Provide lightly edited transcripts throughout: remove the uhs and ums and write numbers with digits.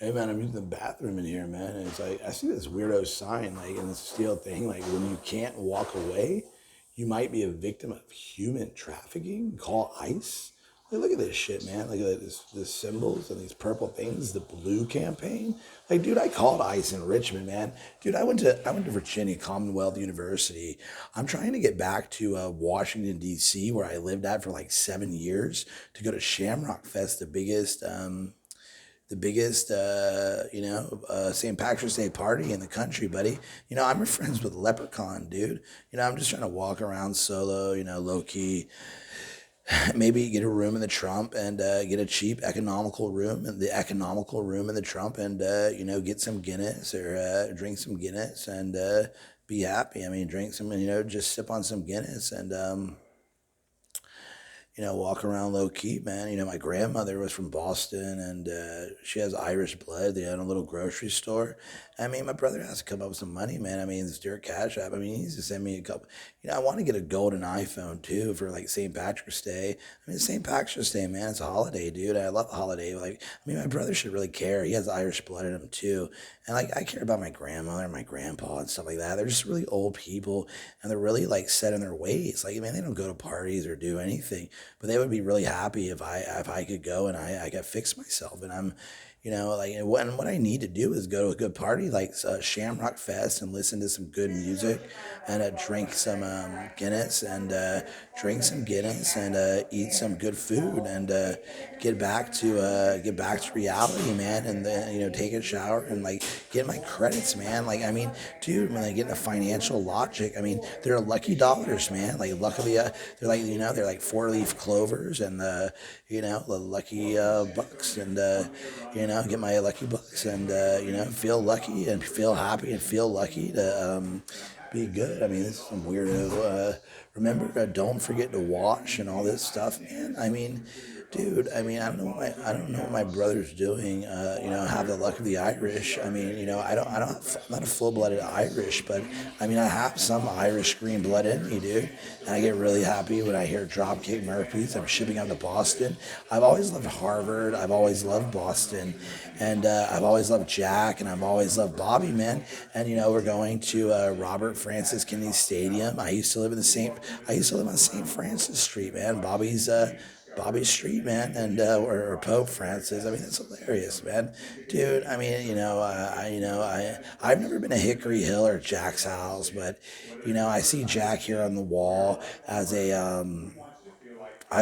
Hey man, I'm using the bathroom in here, man. And it's like I see this weirdo sign, like in this steel thing, like when you can't walk away, you might be a victim of human trafficking. Call ICE. Like, look at this shit, man. Look at this symbols and these purple things. The blue campaign. Like, dude, I called ICE in Richmond, man. Dude, I went to Virginia Commonwealth University. I'm trying to get back to Washington D.C., where I lived at for like 7 years, to go to Shamrock Fest, the biggest St. Patrick's Day party in the country, buddy. I'm friends with Leprechaun, dude. I'm just trying to walk around solo, low key. Maybe get a room in the Trump and get a cheap economical room in the Trump and, get some Guinness or drink some Guinness and be happy. I mean, drink some, just sip on some Guinness and, walk around low key, man. My grandmother was from Boston and she has Irish blood. They own a little grocery store. I mean, my brother has to come up with some money, man. I mean, it's Derek Cash App. I mean, he needs to send me a couple. I want to get a golden iPhone too for like St. Patrick's Day. I mean, St. Patrick's Day, man. It's a holiday, dude. I love the holiday. Like, I mean, my brother should really care. He has Irish blood in him too. And like, I care about my grandmother and my grandpa and stuff like that. They're just really old people and they're really like set in their ways. Like, man, they don't go to parties or do anything, but they would be really happy if I could go and I could fix myself. And I'm, like, and what I need to do is go to a good party like Shamrock Fest and listen to some good music and drink some Guinness and eat some good food and get back to reality, man. And then take a shower and like get my credits, man. Like, I mean, dude, when I get into financial logic, I mean, they're lucky dollars, man. Like, luckily, they're like they're like four-leaf clovers and the lucky bucks and get my lucky bucks and feel lucky and feel happy and feel lucky to be good. I mean, this is some weirdo. Remember, don't forget to wash and all this stuff, man. I mean, dude. I mean, I don't know what my brother's doing. Have the luck of the Irish. I mean, I'm not a full-blooded Irish, but I mean, I have some Irish green blood in me, dude. And I get really happy when I hear Dropkick Murphys. I'm shipping out to Boston. I've always loved Harvard. I've always loved Boston, and I've always loved Jack, and I've always loved Bobby, man. And we're going to Robert Francis Kennedy Stadium. I used to live on St. Francis Street, man. Bobby Street, man, and or Pope Francis. I mean, it's hilarious, man, dude. I mean, I've never been to Hickory Hill or Jack's house, but I see Jack here on the wall as I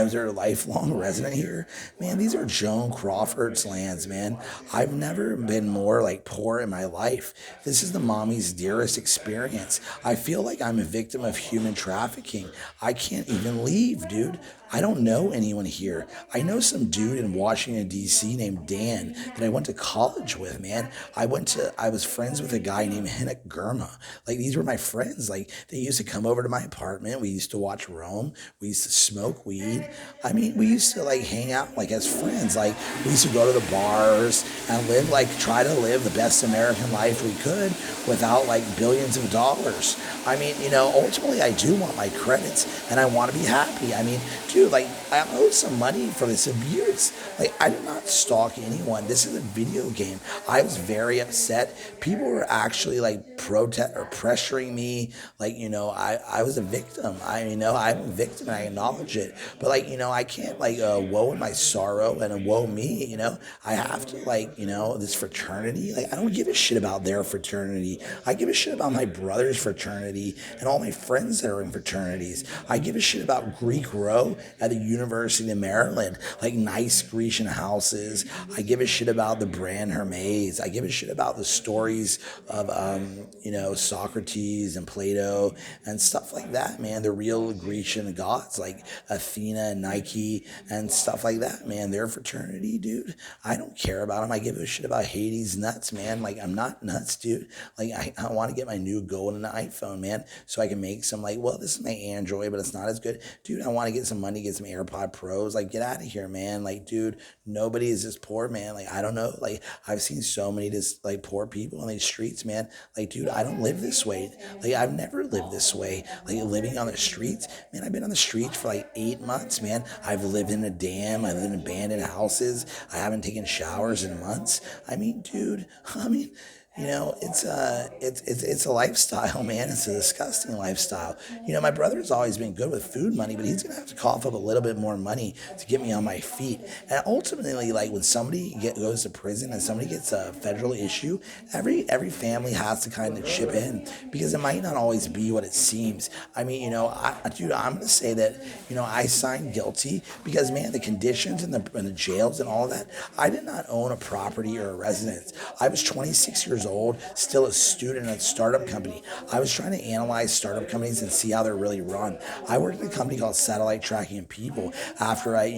was a lifelong resident here. Man, these are Joan Crawford's lands, man. I've never been more like poor in my life. This is the mommy's dearest experience. I feel like I'm a victim of human trafficking. I can't even leave, dude. I don't know anyone here. I know some dude in Washington, D.C. named Dan that I went to college with, man. I was friends with a guy named Henrik Germa. Like, these were my friends. Like, they used to come over to my apartment. We used to watch Rome. We used to smoke weed. I mean, we used to like hang out like as friends. Like, we used to go to the bars and try to live the best American life we could without like billions of dollars. I mean, ultimately I do want my credits and I want to be happy. I mean, dude, like, I owe some money for this abuse. Like, I did not stalk anyone. This is a video game. I was very upset. People were actually like protest or pressuring me. Like, I was a victim. I'm a victim and I acknowledge it. But like, I can't like woe in my sorrow and woe me. I have to like, this fraternity. Like, I don't give a shit about their fraternity. I give a shit about my brother's fraternity and all my friends that are in fraternities. I give a shit about Greek Row at the University of Maryland, like nice Grecian houses. I give a shit about the brand Hermes. I give a shit about the stories of, Socrates and Plato and stuff like that, man. The real Grecian gods like Athena and Nike and stuff like that, man. Their fraternity, dude. I don't care about them. I give a shit about Hades nuts, man. Like, I'm not nuts, dude. Like, I want to get my new golden iPhone, man, so I can make some like, well, this is my Android, but it's not as good. Dude, I want to get some money to get some AirPod Pros. Like, get out of here, man. Like, dude, nobody is this poor, man. Like, I don't know. Like, I've seen so many just like poor people on these streets, man. Like, dude, I don't live this way. Like, I've never lived this way. Like, living on the streets, man. I've been on the streets for like 8 months, man. I've lived in a dam. I live in abandoned houses. I haven't taken showers in months. I mean, dude, it's a lifestyle, man. It's a disgusting lifestyle. My brother's always been good with food money, but he's gonna have to cough up a little bit more money to get me on my feet. And ultimately, like when somebody goes to prison and somebody gets a federal issue, every family has to kind of chip in because it might not always be what it seems. I mean, I'm gonna say that I signed guilty because, man, the conditions in the jails and all of that. I did not own a property or a residence. I was 26 years old, still a student at a startup company. I was trying to analyze startup companies and see how they're really run. I worked at a company called Satellite Tracking and People after I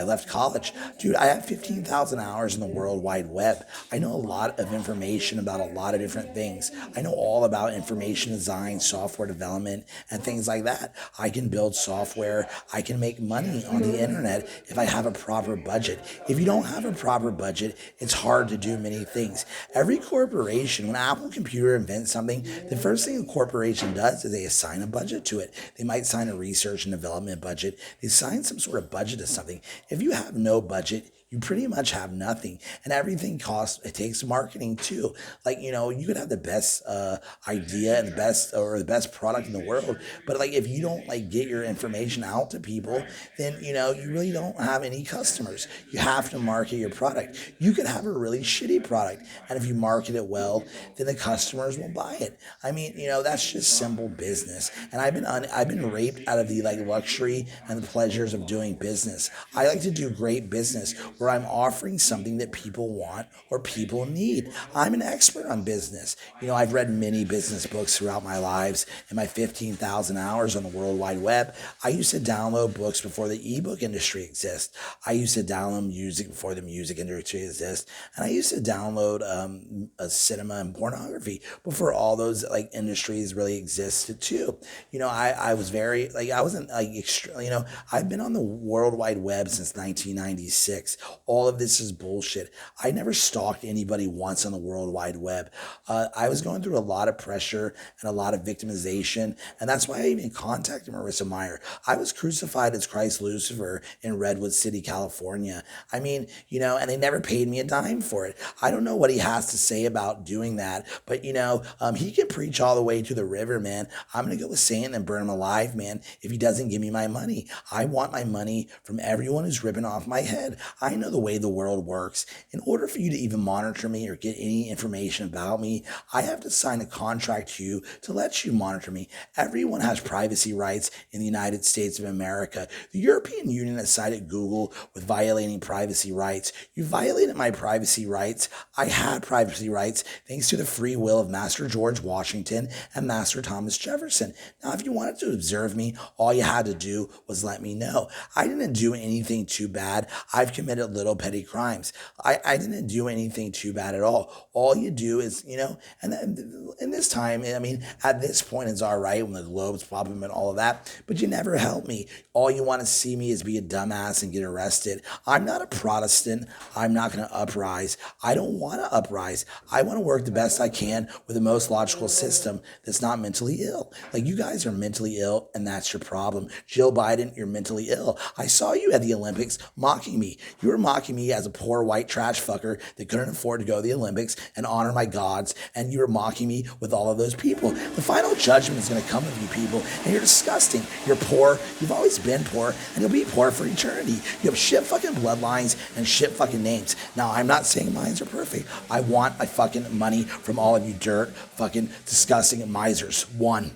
left college. Dude, I have 15,000 hours in the World Wide Web. I know a lot of information about a lot of different things. I know all about information design, software development, and things like that. I can build software. I can make money on the internet if I have a proper budget. If you don't have a proper budget, it's hard to do many things. Every corporation, when Apple Computer invents something, the first thing a corporation does is they assign a budget to it. They might sign a research and development budget. They sign some sort of budget to something. If you have no budget, you pretty much have nothing, and everything costs. It takes marketing too. Like, you could have the best idea and the best product in the world, but like if you don't like get your information out to people, then you really don't have any customers. You have to market your product. You could have a really shitty product, and if you market it well, then the customers will buy it. I mean, that's just simple business. And I've been raped out of the like luxury and the pleasures of doing business. I like to do great business where I'm offering something that people want or people need. I'm an expert on business. I've read many business books throughout my lives and my 15,000 hours on the World Wide Web. I used to download books before the ebook industry existed. I used to download music before the music industry existed. And I used to download cinema and pornography before all those like industries really existed too. I was very like, I wasn't like extra, I've been on the World Wide Web since 1996. All of this is bullshit. I never stalked anybody once on the World Wide Web. I was going through a lot of pressure and a lot of victimization, and that's why I even contacted Marissa Mayer. I was crucified as Christ Lucifer in Redwood City, California. I mean, and they never paid me a dime for it. I don't know what he has to say about doing that, but he can preach all the way to the river, man. I'm gonna go with Satan and burn him alive, man, if he doesn't give me my money. I want my money from everyone who's ripping off my head. I know the way the world works. In order for you to even monitor me or get any information about me, I have to sign a contract to you to let you monitor me. Everyone has privacy rights in the United States of America. The European Union has cited Google with violating privacy rights. You violated my privacy rights. I had privacy rights thanks to the free will of Master George Washington and Master Thomas Jefferson. Now, if you wanted to observe me, all you had to do was let me know. I didn't do anything too bad. I've committed little petty crimes. I didn't do anything too bad at all. All you do is, and then in this time, I mean, at this point, it's all right when the globes pop up and all of that, but you never help me. All you want to see me is be a dumbass and get arrested. I'm not a Protestant. I'm not going to uprise. I don't want to uprise. I want to work the best I can with the most logical system that's not mentally ill. Like, you guys are mentally ill, and that's your problem. Jill Biden, you're mentally ill. I saw you at the Olympics mocking me. You were mocking me as a poor white trash fucker that couldn't afford to go to the Olympics and honor my gods, and you were mocking me with all of those people. The final judgment is going to come of you people, and you're disgusting. You're poor. You've always been poor, and you'll be poor for eternity. You have shit fucking bloodlines and shit fucking names. Now, I'm not saying mine are perfect. I want my fucking money from all of you dirt fucking disgusting misers. One.